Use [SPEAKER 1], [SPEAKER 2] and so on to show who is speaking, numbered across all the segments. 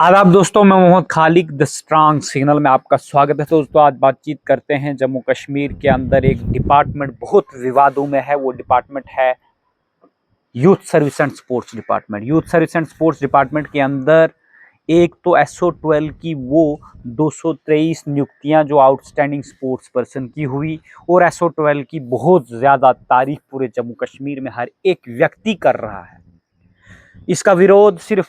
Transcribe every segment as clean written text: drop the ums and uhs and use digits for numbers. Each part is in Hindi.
[SPEAKER 1] आदाब दोस्तों, मैं मोहम्मद खालिक द स्ट्रांग सिग्नल में आपका स्वागत है। दोस्तों, आज बातचीत करते हैं जम्मू कश्मीर के अंदर एक डिपार्टमेंट बहुत विवादों में है। वो डिपार्टमेंट है youth service and sports department. Youth service and sports department के अंदर एक तो SO12 की वो 223 नियुक्तियां जो आउटस्टैंडिंग स्पोर्ट्स पर्सन की हुई, और SO12 की बहुत ज़्यादा तारीफ पूरे जम्मू कश्मीर में हर एक व्यक्ति कर रहा है। इसका विरोध सिर्फ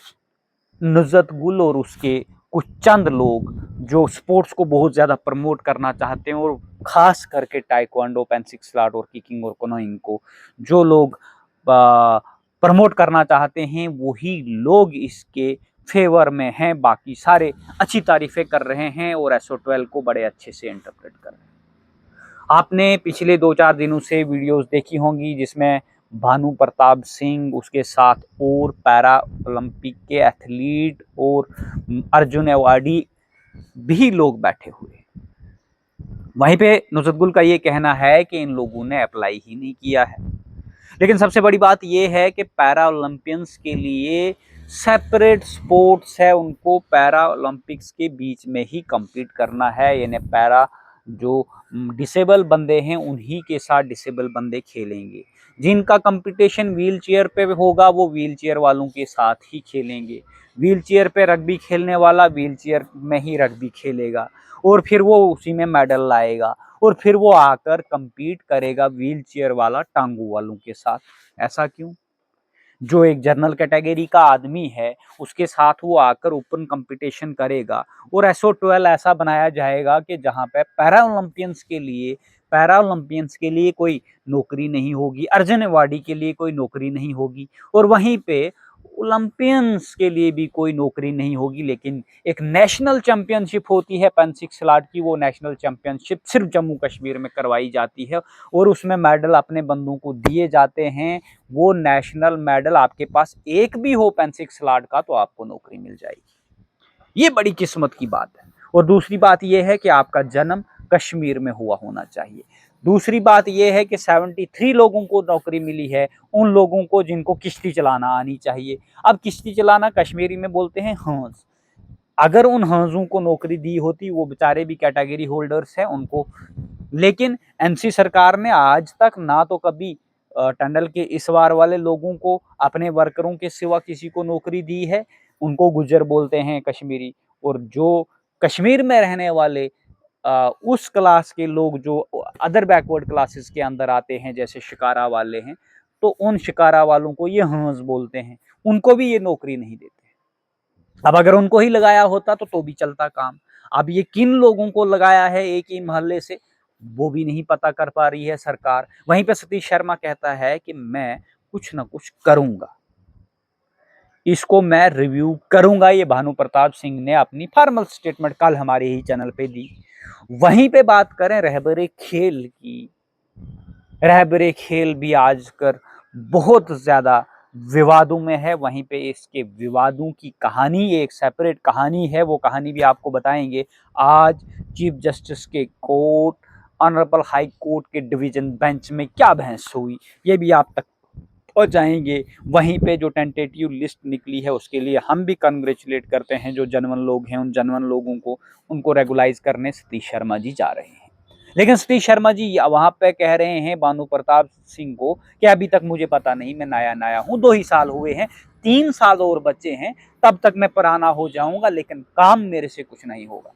[SPEAKER 1] नुज़रत गुल और उसके कुछ चंद लोग जो स्पोर्ट्स को बहुत ज़्यादा प्रमोट करना चाहते हैं, और ख़ास करके टाइक्वांडो, पेंसिक स्लाट और किकिंग और कोनोइंग को जो लोग प्रमोट करना चाहते हैं, वही लोग इसके फेवर में हैं। बाकी सारे अच्छी तारीफ़ें कर रहे हैं और SO12 को बड़े अच्छे से इंटरप्रेट कर रहे हैं। आपने पिछले 2-4 दिनों से वीडियोस देखी होंगी जिसमें भानु प्रताप सिंह, उसके साथ और पैरा ओलंपिक के एथलीट और अर्जुन अवार्डी भी लोग बैठे हुए। वहीं पे नुसरत गुल का ये कहना है कि इन लोगों ने अप्लाई ही नहीं किया है। लेकिन सबसे बड़ी बात यह है कि पैरा ओलंपियंस के लिए सेपरेट स्पोर्ट्स है, उनको पैरा ओलंपिक्स के बीच में ही compete करना है। यानी पैरा जो डिसेबल बंदे हैं उन्हीं के साथ डिसेबल बंदे खेलेंगे। जिनका कंपटीशन व्हील चेयर पे होगा वो व्हील चेयर वालों के साथ ही खेलेंगे। व्हील चेयर पे रग्बी खेलने वाला व्हील चेयर में ही रग्बी खेलेगा, और फिर वो उसी में मेडल लाएगा, और फिर वो आकर compete करेगा व्हील चेयर वाला टांगों वालों के साथ। ऐसा क्यों? जो एक जनरल कैटेगरी का आदमी है उसके साथ वो आकर ओपन कंपटीशन करेगा, और SO12 ऐसा बनाया जाएगा कि जहां पे पैरा ओलंपियंस के लिए कोई नौकरी नहीं होगी, अर्जुन अवार्डी के लिए कोई नौकरी नहीं होगी, और वहीं पे ओलंपियंस के लिए भी कोई नौकरी नहीं होगी। लेकिन एक नेशनल चैंपियनशिप होती है पेंसिक स्लाट की, वो नेशनल चैंपियनशिप सिर्फ जम्मू कश्मीर में करवाई जाती है, और उसमें मेडल अपने बंदों को दिए जाते हैं। वो नेशनल मेडल आपके पास एक भी हो पेंसिक स्लाट का तो आपको नौकरी मिल जाएगी। ये बड़ी किस्मत की बात है। और दूसरी बात यह है कि आपका जन्म कश्मीर में हुआ होना चाहिए। दूसरी बात यह है कि 73 लोगों को नौकरी मिली है, उन लोगों को जिनको किश्ती चलाना आनी चाहिए। अब किश्ती चलाना कश्मीरी में बोलते हैं हंस। अगर उन हंसों को नौकरी दी होती, वो बेचारे भी कैटेगरी होल्डर्स हैं उनको, लेकिन एमसी सरकार ने आज तक ना तो कभी टंडल के इस बार वाले लोगों को अपने वर्करों के सिवा किसी को नौकरी दी है। उनको गुज्जर बोलते हैं कश्मीरी, और जो कश्मीर में रहने वाले उस क्लास के लोग जो अदर बैकवर्ड क्लासेस के अंदर आते हैं, जैसे शिकारा वाले हैं, तो उन शिकारा वालों को ये हंस बोलते हैं, उनको भी ये नौकरी नहीं देते। अब अगर उनको ही लगाया होता तो भी चलता काम। अब ये किन लोगों को लगाया है एक ही मोहल्ले से, वो भी नहीं पता कर पा रही है सरकार। वहीं पे सतीश शर्मा कहता है कि मैं कुछ ना कुछ करूंगा, इसको मैं रिव्यू करूंगा। ये भानु प्रताप सिंह ने अपनी फॉर्मल स्टेटमेंट कल हमारे ही चैनल पे दी। वहीं पे बात करें रहबरे खेल की, रहबरे खेल भी आजकल बहुत ज्यादा विवादों में है। वहीं पे इसके विवादों की कहानी एक सेपरेट कहानी है, वो कहानी भी आपको बताएंगे। आज चीफ जस्टिस के कोर्ट, ऑनरेबल हाई कोर्ट के डिवीजन बेंच में क्या बहस हुई, ये भी आप तक पहुंचाएंगे। वहीं पे जो टेंटेटिव लिस्ट निकली है उसके लिए हम भी कंग्रेचुलेट करते हैं जो जनवन लोग हैं, उन जनवन लोगों को, उनको रेगुलाइज करने सतीश शर्मा जी जा रहे हैं। लेकिन सतीश शर्मा जी वहां पे कह रहे हैं भानु प्रताप सिंह को कि अभी तक मुझे पता नहीं, मैं नया नया हूं, 2 ही साल हुए हैं, 3 साल और बचे हैं, तब तक मैं पुराना हो जाऊंगा, लेकिन काम मेरे से कुछ नहीं होगा।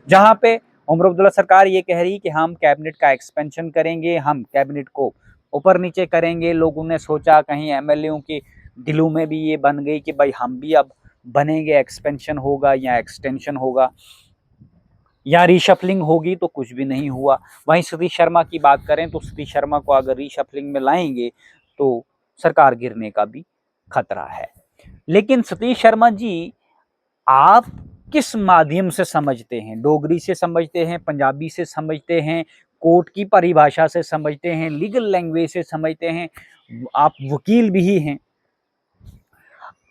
[SPEAKER 1] जहां पे उमर अब्दुल्ला सरकार ये कह रही कि हम कैबिनेट का एक्सपेंशन करेंगे, हम कैबिनेट को ऊपर नीचे करेंगे। लोगों ने सोचा कहीं एमएलए के दिलों में भी ये बन गई कि भाई हम भी अब बनेंगे, एक्सपेंशन होगा या एक्सटेंशन होगा या रीशफलिंग होगी, तो कुछ भी नहीं हुआ। वहीं सतीश शर्मा की बात करें तो सतीश शर्मा को अगर रीशफलिंग में लाएंगे तो सरकार गिरने का भी खतरा है। लेकिन सतीश शर्मा जी, आप किस माध्यम से समझते हैं? डोगरी से समझते हैं, पंजाबी से समझते हैं, कोर्ट की परिभाषा से समझते हैं, लीगल लैंग्वेज से समझते हैं, आप वकील भी हैं।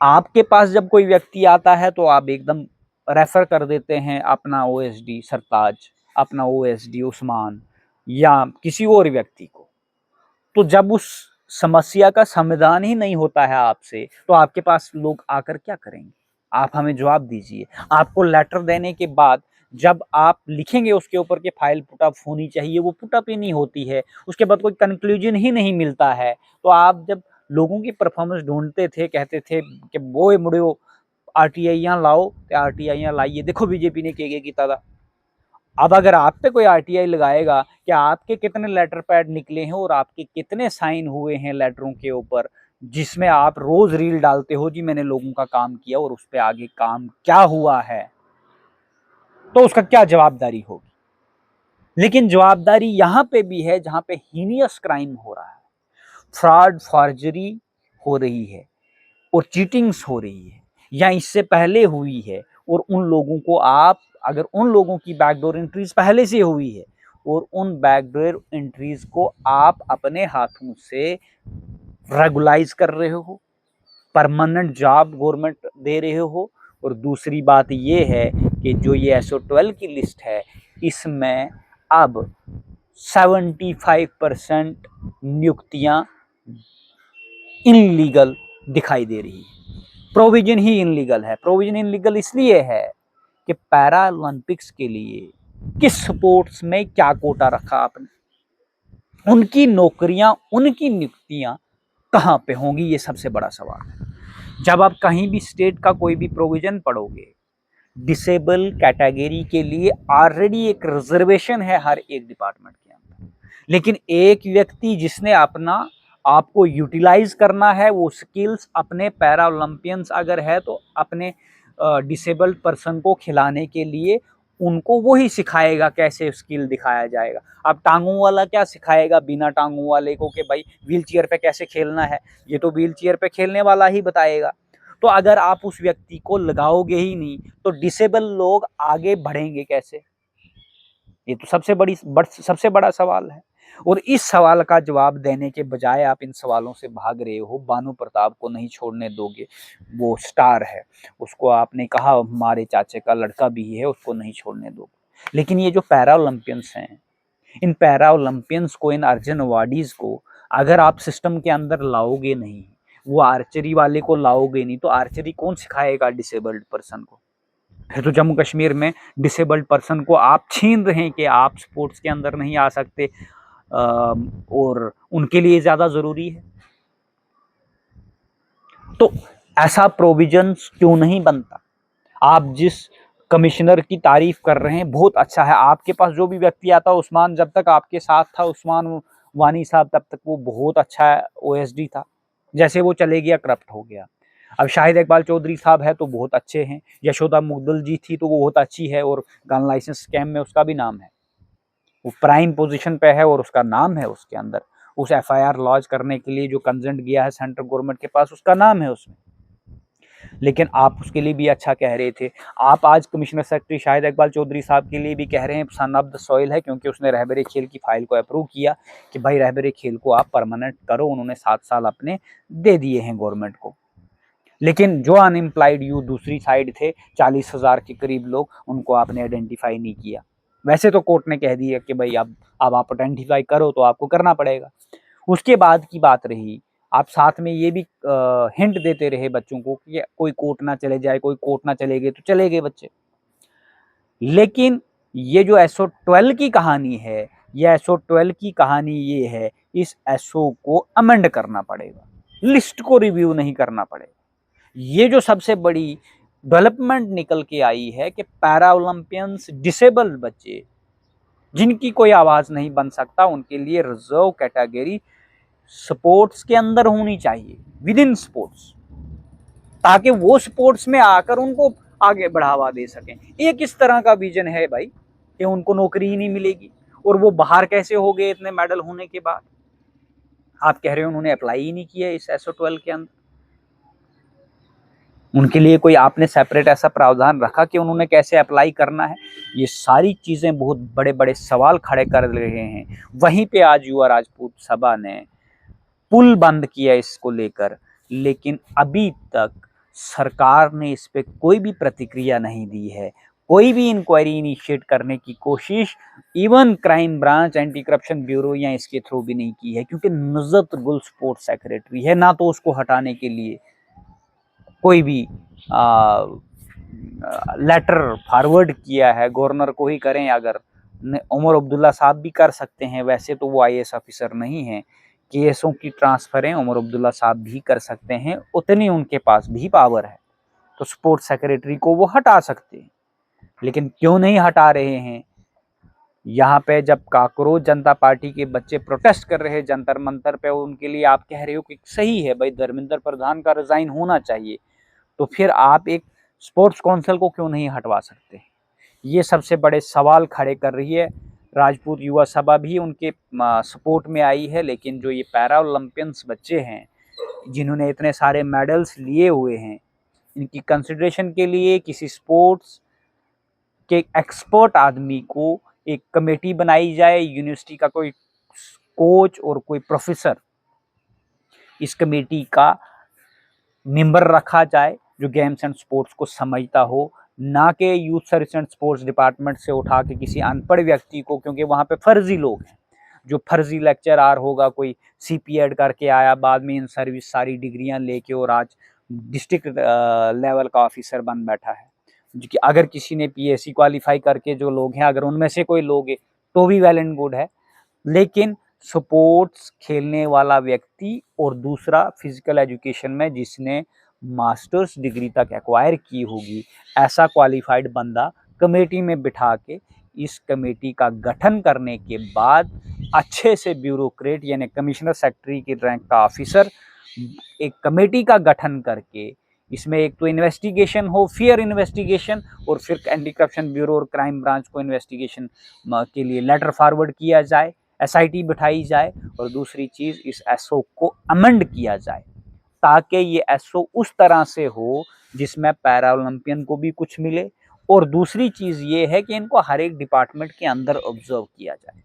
[SPEAKER 1] आपके पास जब कोई व्यक्ति आता है तो आप एकदम रेफर कर देते हैं अपना ओएसडी सरताज, अपना ओएसडी उस्मान या किसी और व्यक्ति को। तो जब उस समस्या का समाधान ही नहीं होता है आपसे, तो आपके पास लोग आकर क्या करेंगे? आप हमें जवाब दीजिए। आपको लेटर देने के बाद जब आप लिखेंगे उसके ऊपर कि फाइल पुट अप होनी चाहिए, वो पुट अप ही नहीं होती है, उसके बाद कोई कंक्लूजन ही नहीं मिलता है। तो आप जब लोगों की परफॉर्मेंस ढूंढते थे, कहते थे कि वो मुड़ियो आरटीआई लाओ, आरटीआई लाइए, देखो बीजेपी ने के की था। अब अगर आप पे कोई आरटीआई लगाएगा कि आपके कितने लेटर पैड निकले हैं और आपके कितने साइन हुए हैं लेटरों के ऊपर, जिसमें आप रोज रील डालते हो जी मैंने लोगों का काम किया और उस पर आगे काम क्या हुआ है, तो उसका क्या जवाबदारी होगी। लेकिन जवाबदारी यहां पे भी है जहां पे हीनियस क्राइम हो रहा है, फ्रॉड फॉर्जरी हो रही है और चीटिंग्स हो रही है या इससे पहले हुई है, और उन लोगों को आप अगर उन लोगों की बैकडोर एंट्रीज पहले से हुई है और उन बैकडोर एंट्रीज को आप अपने हाथों से रेगुलाइज कर रहे हो, परमानेंट जॉब गवर्नमेंट दे रहे हो, और दूसरी बात ये है कि जो ये SO12 की लिस्ट है इसमें अब 75% नियुक्तियां इनलीगल दिखाई दे रही है। प्रोविजन ही इनलीगल है। प्रोविजन इनलीगल इसलिए है कि पैरा ओलंपिक्स के लिए किस स्पोर्ट्स में क्या कोटा रखा आपने, उनकी नौकरियां, उनकी नियुक्तियां कहां पे होंगी, ये सबसे बड़ा सवाल है। जब आप कहीं भी स्टेट का कोई भी प्रोविजन पढ़ोगे, डिसेबल कैटेगरी के लिए ऑलरेडी एक रिजर्वेशन है हर एक डिपार्टमेंट के अंदर, लेकिन एक व्यक्ति जिसने अपना आपको यूटिलाइज करना है, वो स्किल्स अपने पैरा ओलंपियंस अगर है तो अपने डिसेबल्ड पर्सन को खिलाने के लिए उनको वही सिखाएगा कैसे स्किल दिखाया जाएगा। अब टांगों वाला क्या सिखाएगा बिना टांगों वाले को कि भाई व्हील चेयर पे कैसे खेलना है, ये तो व्हील चेयर पे खेलने वाला ही बताएगा। तो अगर आप उस व्यक्ति को लगाओगे ही नहीं तो डिसेबल लोग आगे बढ़ेंगे कैसे, ये तो सबसे बड़ा सवाल है। और इस सवाल का जवाब देने के बजाय आप इन सवालों से भाग रहे हो। भानु प्रताप को नहीं छोड़ने दोगे, वो स्टार है, उसको आपने कहा हमारे चाचे का लड़का भी है, उसको नहीं छोड़ने दोगे। लेकिन ये जो पैरा ओलंपियंस हैं, इन पैरा ओलंपियंस को, इन अर्जुन अवार्डीज को अगर आप सिस्टम के अंदर लाओगे नहीं, वो आर्चरी वाले को लाओगे नहीं, तो आर्चरी कौन सिखाएगा डिसेबल्ड पर्सन को। फिर तो जम्मू कश्मीर में डिसेबल्ड पर्सन को आप छीन रहे हैं कि आप स्पोर्ट्स के अंदर नहीं आ सकते, और उनके लिए ज्यादा जरूरी है। तो ऐसा प्रोविजंस क्यों नहीं बनता। आप जिस कमिश्नर की तारीफ कर रहे हैं बहुत अच्छा है, आपके पास जो भी व्यक्ति आता, उस्मान जब तक आपके साथ था, उस्मान वानी साहब, तब तक वो बहुत अच्छा OSD था। जैसे वो चले गया करप्ट हो गया। अब शाहिद इकबाल चौधरी साहब है तो बहुत अच्छे हैं, यशोदा मुदगल जी थी तो वो बहुत अच्छी है और गन लाइसेंस स्कैम में उसका भी नाम है, वो प्राइम पोजीशन पे है और उसका नाम है उसके अंदर। उस FIR लॉन्च करने के लिए जो कंसेंट गया है सेंट्रल गवर्नमेंट के पास, उसका नाम है उसमें। लेकिन आप उसके लिए भी अच्छा कह रहे थे। आप आज कमिश्नर सेक्रेटरी शाहिद इकबाल चौधरी साहब के लिए भी कह रहे हैं सन ऑफ द सॉइल है, क्योंकि उसने रहबरे खेल की फाइल को अप्रूव किया कि भाई रहबरे खेल को आप परमानेंट करो। उन्होंने 7 साल अपने दे दिए हैं गवर्नमेंट को। लेकिन जो अनएम्प्लॉयड यूथ दूसरी साइड थे 40,000 के करीब लोग, उनको आपने आइडेंटिफाई नहीं किया। वैसे तो कोर्ट ने कह दिया कि भाई अब आप आइडेंटिफाई करो तो आपको करना पड़ेगा। उसके बाद की बात रही, आप साथ में ये भी हिंट देते रहे बच्चों को कि कोई कोर्ट ना चले जाए, कोई कोर्ट ना चले गए तो चले गए बच्चे। लेकिन ये जो SO12 की कहानी है, ये SO12 की कहानी ये है, इस SO को अमेंड करना पड़ेगा, लिस्ट को रिव्यू नहीं करना पड़ेगा। ये जो सबसे बड़ी डेवलपमेंट निकल के आई है कि पैरा ओलंपियंस, डिसेबल्ड बच्चे जिनकी कोई आवाज नहीं बन सकता, उनके लिए रिजर्व कैटेगरी स्पोर्ट्स के अंदर होनी चाहिए, विद इन स्पोर्ट्स, ताकि वो स्पोर्ट्स में आकर उनको आगे बढ़ावा दे सकें। ये किस तरह का विजन है भाई कि उनको नौकरी ही नहीं मिलेगी, और वो बाहर कैसे हो गए इतने मेडल होने के बाद। आप कह रहे हो उन्होंने अप्लाई ही नहीं किया इस SO12 के अंदर, उनके लिए कोई आपने सेपरेट ऐसा प्रावधान रखा कि उन्होंने कैसे अप्लाई करना है। ये सारी चीजें बहुत बड़े बड़े सवाल खड़े कर रहे हैं। वहीं पे आज युवा राजपूत सभा ने पुल बंद किया इसको लेकर, लेकिन अभी तक सरकार ने इस पे कोई भी प्रतिक्रिया नहीं दी है, कोई भी इंक्वायरी इनिशिएट करने की कोशिश even crime branch, anti corruption bureau या इसके थ्रू भी नहीं की है, क्योंकि नुजरत गुल स्पोर्ट्स सेक्रेटरी है ना, तो उसको हटाने के लिए कोई भी लेटर फॉरवर्ड किया है, गवर्नर को ही करें, अगर उमर अब्दुल्ला साहब भी कर सकते हैं, वैसे तो वो आईएएस ऑफिसर नहीं है, केसों की ट्रांसफरें उमर अब्दुल्ला साहब भी कर सकते हैं, उतनी उनके पास भी पावर है, तो स्पोर्ट्स सेक्रेटरी को वो हटा सकते हैं। लेकिन क्यों नहीं हटा रहे हैं? यहाँ पे जब काकरोच जनता पार्टी के बच्चे प्रोटेस्ट कर रहे हैं जंतर मंतर पे, उनके लिए आप कह रहे हो कि सही है भाई, धर्मेंद्र प्रधान का रिजाइन होना चाहिए, तो फिर आप एक स्पोर्ट्स काउंसिल को क्यों नहीं हटवा सकते? ये सबसे बड़े सवाल खड़े कर रही है। राजपूत युवा सभा भी उनके सपोर्ट में आई है, लेकिन जो ये पैरा ओलंपियंस बच्चे हैं जिन्होंने इतने सारे मेडल्स लिए हुए हैं, इनकी कंसिडरेशन के लिए किसी स्पोर्ट्स के एक्सपर्ट आदमी को एक कमेटी बनाई जाए, यूनिवर्सिटी का कोई कोच और कोई प्रोफेसर इस कमेटी का मेंबर रखा जाए जो गेम्स एंड स्पोर्ट्स को समझता हो, ना कि youth service and sports department से उठा के किसी अनपढ़ व्यक्ति को, क्योंकि वहाँ पे फर्जी लोग हैं, जो फर्जी लेक्चरार होगा, कोई सीपीएड करके आया, बाद में इन सर्विस सारी डिग्रियां लेके और आज डिस्ट्रिक्ट लेवल का ऑफिसर बन बैठा है। कि अगर किसी ने पीएससी क्वालिफाई करके जो लोग हैं, अगर उनमें से कोई लोग है तो भी वेल एंड गुड है, लेकिन स्पोर्ट्स खेलने वाला व्यक्ति और दूसरा फिजिकल एजुकेशन में जिसने मास्टर्स डिग्री तक एक्वायर की होगी, ऐसा क्वालिफाइड बंदा कमेटी में बिठा के, इस कमेटी का गठन करने के बाद अच्छे से ब्यूरोक्रेट यानी कमिश्नर सेक्रेटरी की रैंक का ऑफिसर एक कमेटी का गठन करके, इसमें एक तो इन्वेस्टिगेशन हो, फेयर इन्वेस्टिगेशन, और फिर एंटी करप्शन ब्यूरो और क्राइम ब्रांच को इन्वेस्टिगेशन के लिए लेटर फॉरवर्ड किया जाए, एसआईटी बिठाई जाए, और दूसरी चीज इस एसओ को अमेंड किया जाए ताकि ये एसओ उस तरह से हो जिसमें पैरा ओलंपियन को भी कुछ मिले, और दूसरी चीज ये है कि इनको हर एक डिपार्टमेंट के अंदर ऑब्जर्व किया जाए।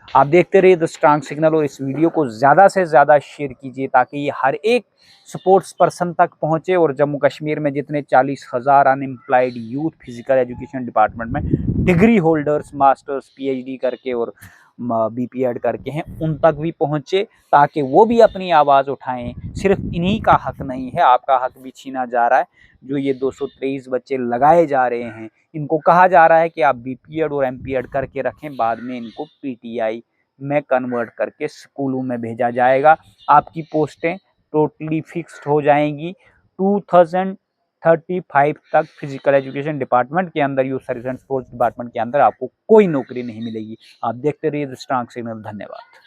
[SPEAKER 1] आप देखते रहिए द स्ट्रांग सिग्नल, और इस वीडियो को ज़्यादा से ज़्यादा शेयर कीजिए ताकि ये हर एक स्पोर्ट्स पर्सन तक पहुंचे, और जम्मू कश्मीर में जितने 40,000 unemployed youth physical education department में डिग्री होल्डर्स, मास्टर्स, पीएचडी करके और बीपीएड करके हैं, उन तक भी पहुंचे ताकि वो भी अपनी आवाज़ उठाएं। सिर्फ इन्हीं का हक नहीं है, आपका हक भी छीना जा रहा है। जो ये 223 बच्चे लगाए जा रहे हैं, इनको कहा जा रहा है कि आप बीपीएड और एमपीएड करके रखें, बाद में इनको पीटीआई में कन्वर्ट करके स्कूलों में भेजा जाएगा। आपकी पोस्टें टोटली फिक्स्ड हो जाएंगी। 2035 तक फिजिकल एजुकेशन डिपार्टमेंट के अंदर, youth service and sports department के अंदर आपको कोई नौकरी नहीं मिलेगी। आप देखते रहिए द स्ट्रांग सिग्नल। धन्यवाद।